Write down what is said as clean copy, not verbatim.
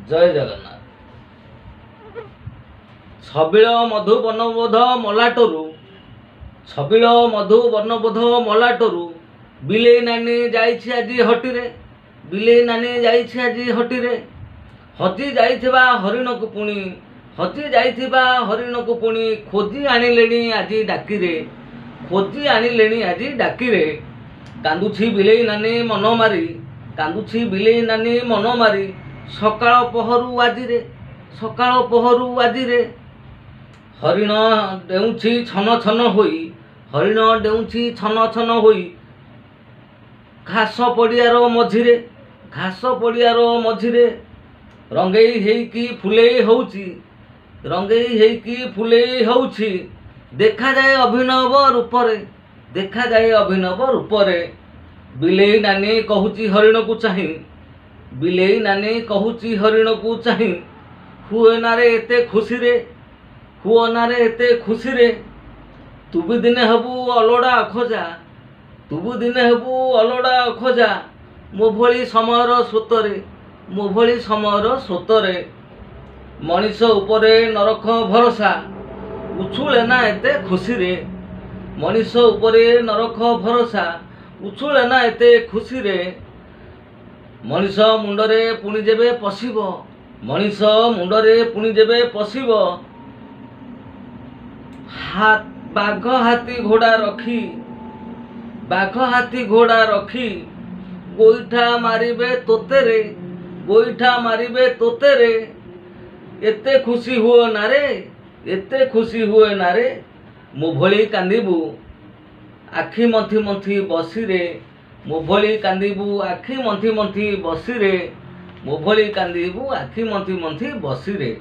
जय जगन्नाथ। छबिल मधु वर्णबोध मलाटरू छबिल मधु वर्णबोध मलाटरू बिले नानी जाइछि आजी हटिरे बिले नानी जाइछि आजी हटिरे हजि जाइथिबा हरिण को पुणी हजि जाइथिबा हरिण को पुणी खोजी आनिलेणी आजी डाकिरे खोजी आनिलेणी आजी डाकिरे कांदुछि बिले नानी मन मारी कांदुछि बिले नानी मन मारी सकाळ पहरु आजिरे सकाळ पहरु आजिरे हरिण डेउछि छन छन होई हरिण डेउछि छन छन होई घास पड़ियार मझिरे घास पड़ियार मझिरे रंगेई हेइकी फुलेई होउछि रंगेई हेइकी फुलेई होउछि देखा जाए अभिनव रूपरे देखा जाए अभिनव रूपरे बिलेई नानी कहूची हरिण को चाहि बिलेई नानी कहूची हरिण को चाहि हुए ना रे एते खुशी रे हुओ ना रे एते खुशी रे तू भी दिने हबू अलोड़ा अखोजा तू भी दिने हबू अलोड़ा अखोजा मो भली समयर स्रोतरे मो भली समयर स्रोतरे मनीष उपरे नरक भरोसा उछुले ना एते खुशी रे मनीष उपरे नरक भरोसा उछुले ना एते खुशी रे मनीष मुंडरे पुणी जेबे पशिब मनीष मुंडरे पुणी जेबे पशिब बाघ हाथी घोड़ा रखी बाघ हाथी घोड़ा रखी गोईठा मारिबे तोतेरे गोईठा मारिबे तोतेरे एते खुशी हुए ना रे एते खुशी हुए ना रे मो भली कांदिबू आखि मंथी मंथी बसिरे मो भली कांदिबू आखि मंथी मंथी बसिरे मो भली कांदिबू आखि मंथी मंथी बसिरे।